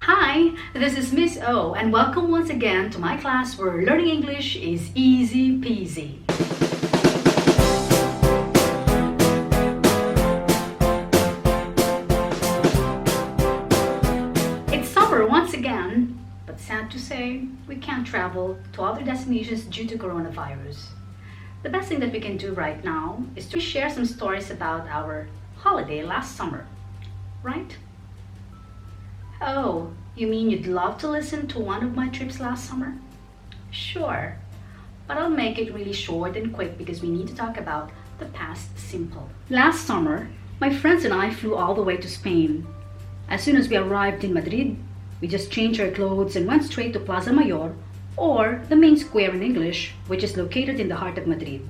Hi, this is Miss O and welcome once again to my class where learning English is easy peasy. It's summer once again, but sad to say, we can't travel to other destinations due to coronavirus. The best thing that we can do right now is to share some stories about our holiday last summer, right? Oh, you mean you'd love to listen to one of my trips last summer? Sure, but I'll make it really short and quick because we need to talk about the past simple. Last summer, my friends and I flew all the way to Spain. As soon as we arrived in Madrid, we just changed our clothes and went straight to Plaza Mayor, or the main square in English, which is located in the heart of Madrid.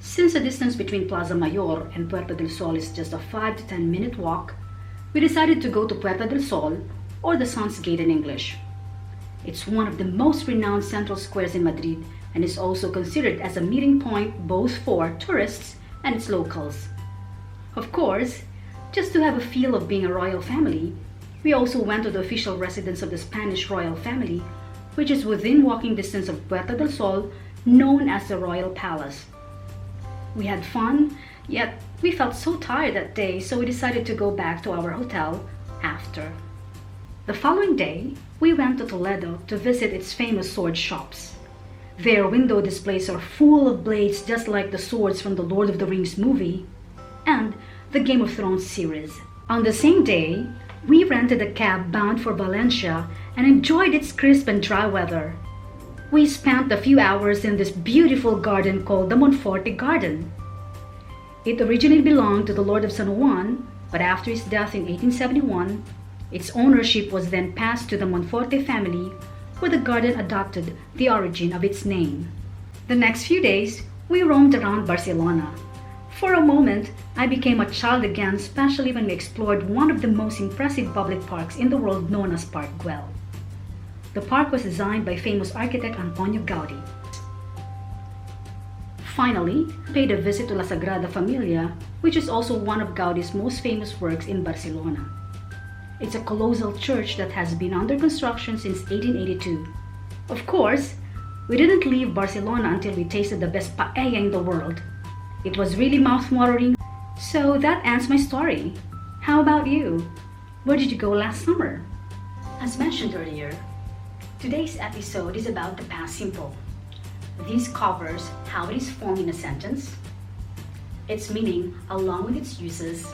Since the distance between Plaza Mayor and Puerta del Sol is just a 5 to 10 minute walk, we decided to go to Puerta del Sol, or the Sun's Gate in English. It's one of the most renowned central squares in Madrid and is also considered as a meeting point both for tourists and its locals. Of course, just to have a feel of being a royal family, we also went to the official residence of the Spanish royal family, which is within walking distance of Puerta del Sol, known as the Royal Palace. We had fun, yet we felt so tired that day, so we decided to go back to our hotel after. The following day, we went to Toledo to visit its famous sword shops. Their window displays are full of blades just like the swords from the Lord of the Rings movie and the Game of Thrones series. On the same day, we rented a cab bound for Valencia and enjoyed its crisp and dry weather. We spent a few hours in this beautiful garden called the Monforte Garden. It originally belonged to the Lord of San Juan, but after his death in 1871, its ownership was then passed to the Monforte family, where the garden adopted the origin of its name. The next few days, we roamed around Barcelona. For a moment, I became a child again, especially when we explored one of the most impressive public parks in the world known as Park Güell. The park was designed by famous architect Antonio Gaudí. Finally, paid a visit to La Sagrada Familia, which is also one of Gaudí's most famous works in Barcelona. It's a colossal church that has been under construction since 1882. Of course, we didn't leave Barcelona until we tasted the best paella in the world. It was really mouth-watering. So that ends my story. How about you? Where did you go last summer? As mentioned earlier, today's episode is about the past simple. This covers how it is formed in a sentence, its meaning along with its uses,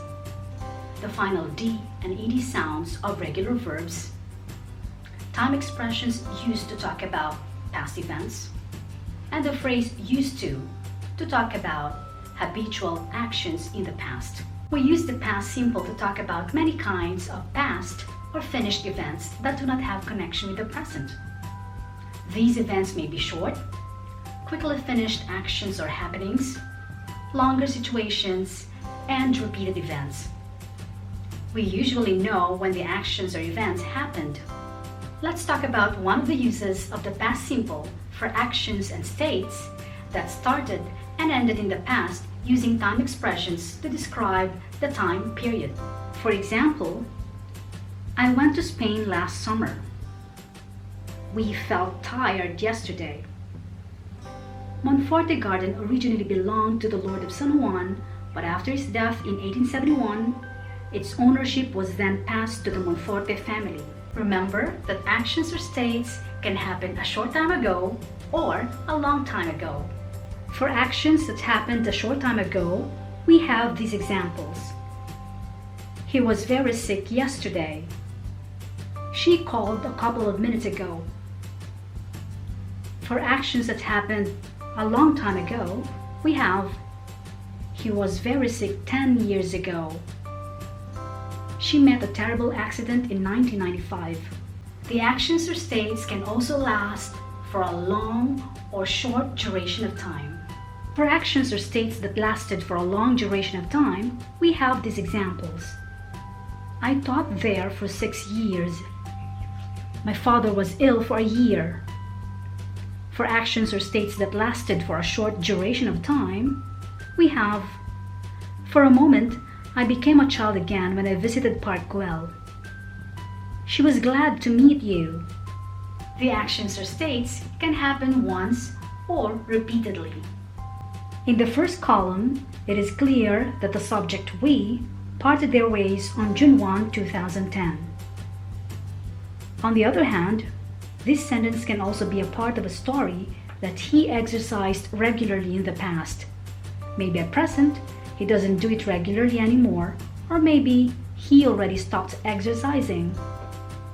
the final D and ED sounds of regular verbs, time expressions used to talk about past events, and the phrase used to talk about habitual actions in the past. We use the past simple to talk about many kinds of past or finished events that do not have connection with the present. These events may be short, quickly finished actions or happenings, longer situations, and repeated events. We usually know when the actions or events happened. Let's talk about one of the uses of the past simple for actions and states that started and ended in the past using time expressions to describe the time period. For example, I went to Spain last summer. We felt tired yesterday. Monforte Garden originally belonged to the Lord of San Juan, but after his death in 1871, its ownership was then passed to the Monforte family. Remember that actions or states can happen a short time ago or a long time ago. For actions that happened a short time ago, we have these examples. He was very sick yesterday. She called a couple of minutes ago. For actions that happened a long time ago, we have he was very sick 10 years ago. She met a terrible accident in 1995. The actions or states can also last for a long or short duration of time. For actions or states that lasted for a long duration of time, we have these examples. I taught there for 6 years. My father was ill for a year. For actions or states that lasted for a short duration of time, we have, for a moment, I became a child again when I visited Park Güell. She was glad to meet you. The actions or states can happen once or repeatedly. In the first column, it is clear that the subject we parted their ways on June 2010. On the other hand, this sentence can also be a part of a story that he exercised regularly in the past. Maybe at present, he doesn't do it regularly anymore, or maybe he already stopped exercising.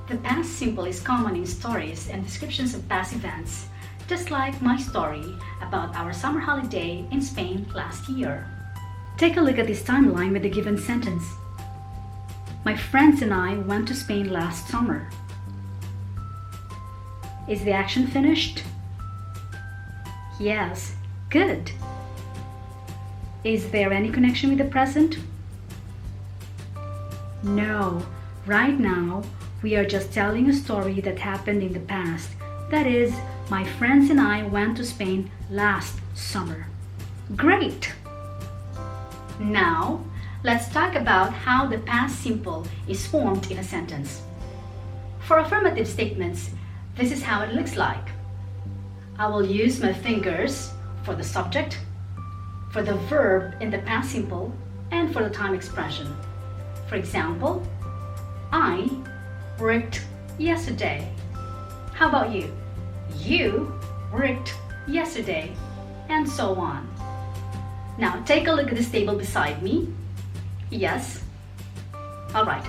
The past simple is common in stories and descriptions of past events, just like my story about our summer holiday in Spain last year. Take a look at this timeline with the given sentence. My friends and I went to Spain last summer. Is the action finished? Yes, good. Is there any connection with the present? No, right now we are just telling a story that happened in the past. That is, my friends and I went to Spain last summer. Great! Now, let's talk about how the past simple is formed in a sentence. For affirmative statements, this is how it looks like. I will use my fingers for the subject, for the verb in the past simple, and for the time expression. For example, I worked yesterday. How about you? You worked yesterday, and so on. Now take a look at this table beside me. Yes? Alright.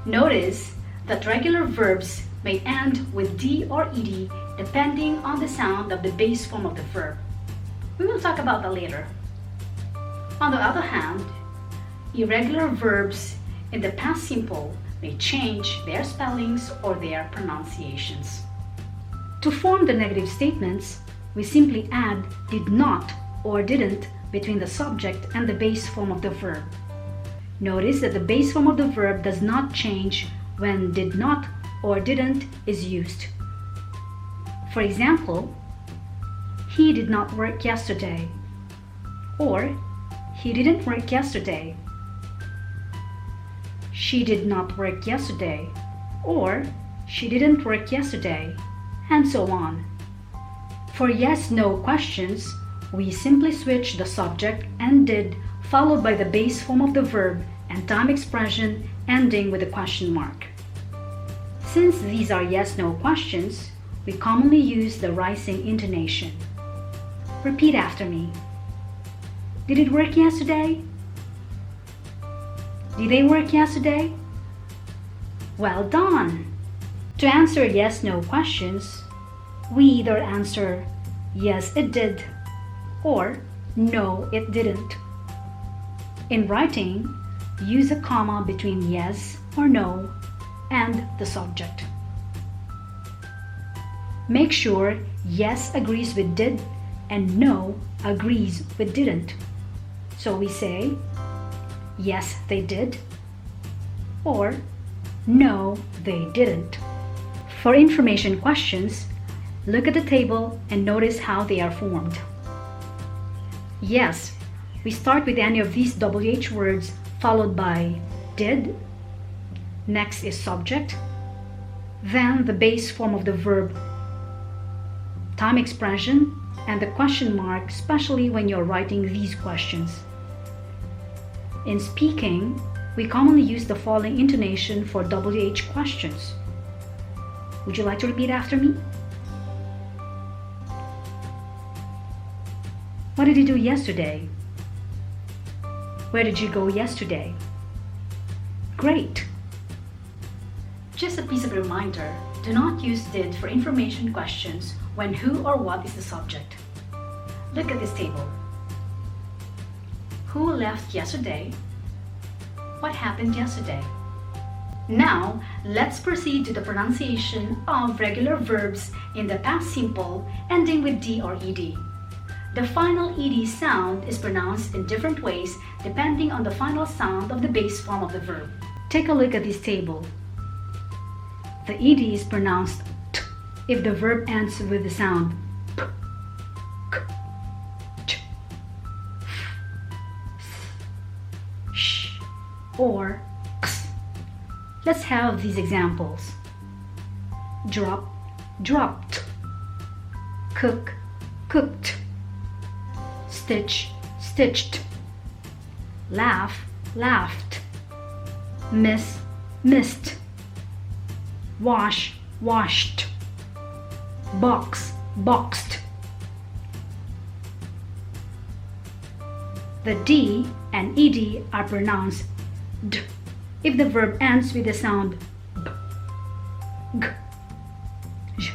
Notice that regular verbs may end with D or ED depending on the sound of the base form of the verb. We will talk about that later. On the other hand, irregular verbs in the past simple may change their spellings or their pronunciations. To form the negative statements, we simply add did not or didn't between the subject and the base form of the verb. Notice that the base form of the verb does not change when did not or didn't is used. For example, he did not work yesterday, or he didn't work yesterday. She did not work yesterday, or she didn't work yesterday, and so on. For yes/no questions, we simply switch the subject and did followed by the base form of the verb and time expression ending with a question mark. Since these are yes/no questions, we commonly use the rising intonation. Repeat after me. Did it work yesterday? Did they work yesterday? Well done! To answer yes/no questions, we either answer yes it did or no it didn't. In writing, use a comma between yes or no and the subject. Make sure yes agrees with did and no agrees with didn't. So we say, yes they did, or no they didn't. For information questions, look at the table and notice how they are formed. Yes, we start with any of these WH words followed by did, next is subject, then the base form of the verb, time expression, and the question mark, especially when you're writing these questions. In speaking, we commonly use the following intonation for WH questions. Would you like to repeat after me? What did you do yesterday? Where did you go yesterday? Great! Just a piece of reminder, do not use did for information questions when who or what is the subject. Look at this table. Who left yesterday? What happened yesterday? Now, let's proceed to the pronunciation of regular verbs in the past simple ending with D or ED. The final ED sound is pronounced in different ways depending on the final sound of the base form of the verb. Take a look at this table. The ED is pronounced t if the verb ends with the sound p, k, ch, f, s, sh, or x. Let's have these examples. Drop, dropped. Cook, cooked. Stitch, stitched. Laugh, laughed. Miss, missed. Wash, washed. Box, boxed. The D and ED are pronounced D if the verb ends with the sound B, G, J,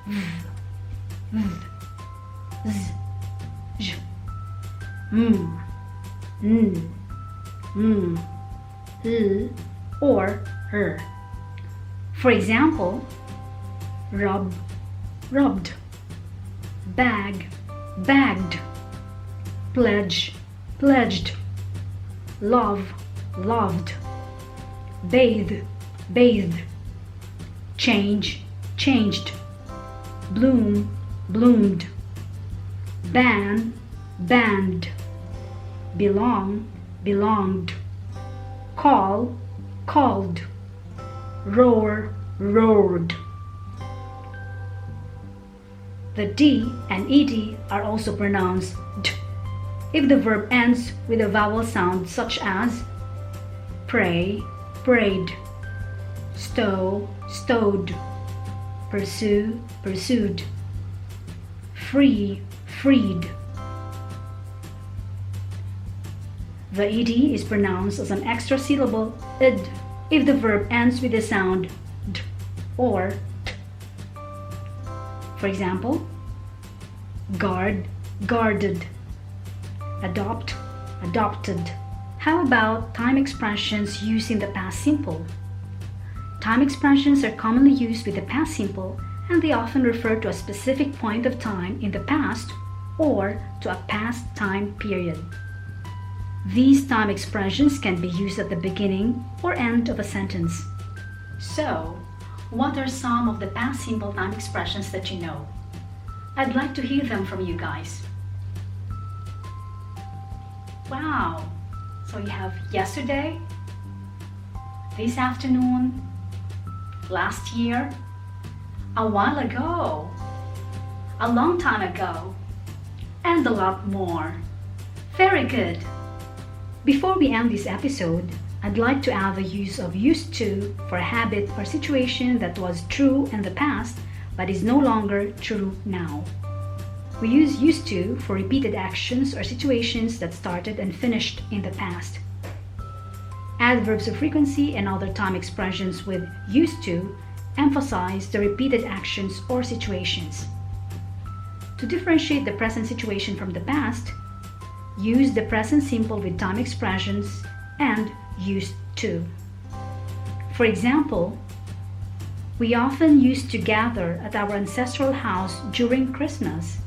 V, V, Z, J, M, N, M, L, or R. For example, rub, rubbed. Bag, bagged. Pledge, pledged. Love, loved. Bathe, bathed. Change, changed. Bloom, bloomed. Ban, banned. Belong, belonged. Call, called. Roar, roared. The D and ED are also pronounced D if the verb ends with a vowel sound such as pray, prayed, stow, stowed, pursue, pursued, free, freed. The ED is pronounced as an extra syllable id if the verb ends with the sound d or t. For example, guard, guarded. Adopt, adopted. How about time expressions used in the past simple? Time expressions are commonly used with the past simple, and they often refer to a specific point of time in the past or to a past time period. These time expressions can be used at the beginning or end of a sentence. So, what are some of the past simple time expressions that you know? I'd like to hear them from you guys. Wow! So you have yesterday, this afternoon, last year, a while ago, a long time ago, and a lot more. Very good! Before we end this episode, I'd like to add the use of used to for a habit or situation that was true in the past but is no longer true now. We use used to for repeated actions or situations that started and finished in the past. Adverbs of frequency and other time expressions with used to emphasize the repeated actions or situations. To differentiate the present situation from the past, use the present simple with time expressions and used to. For example, we often used to gather at our ancestral house during Christmas.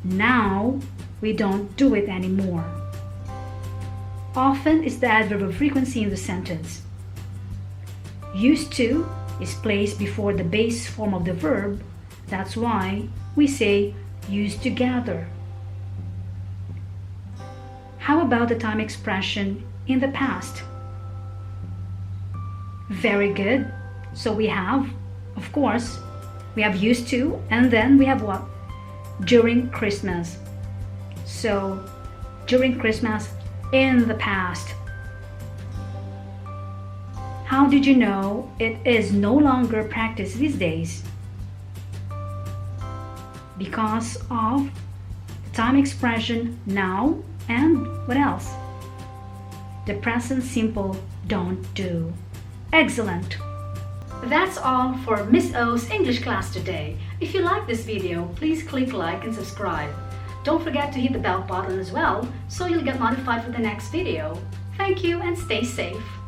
Now, we don't do it anymore. Often is the adverb of frequency in the sentence. Used to is placed before the base form of the verb. That's why we say used to gather. How about the time expression in the past? Very good. So we have, of course, we have used to, and then we have what? During Christmas. So, during Christmas in the past. How did you know it is no longer practiced these days? Because of the time expression now and what else? The present simple don't do. Excellent! That's all for Miss O's English class today. If you like this video, please click like and subscribe. Don't forget to hit the bell button as well so you'll get notified for the next video. Thank you and stay safe.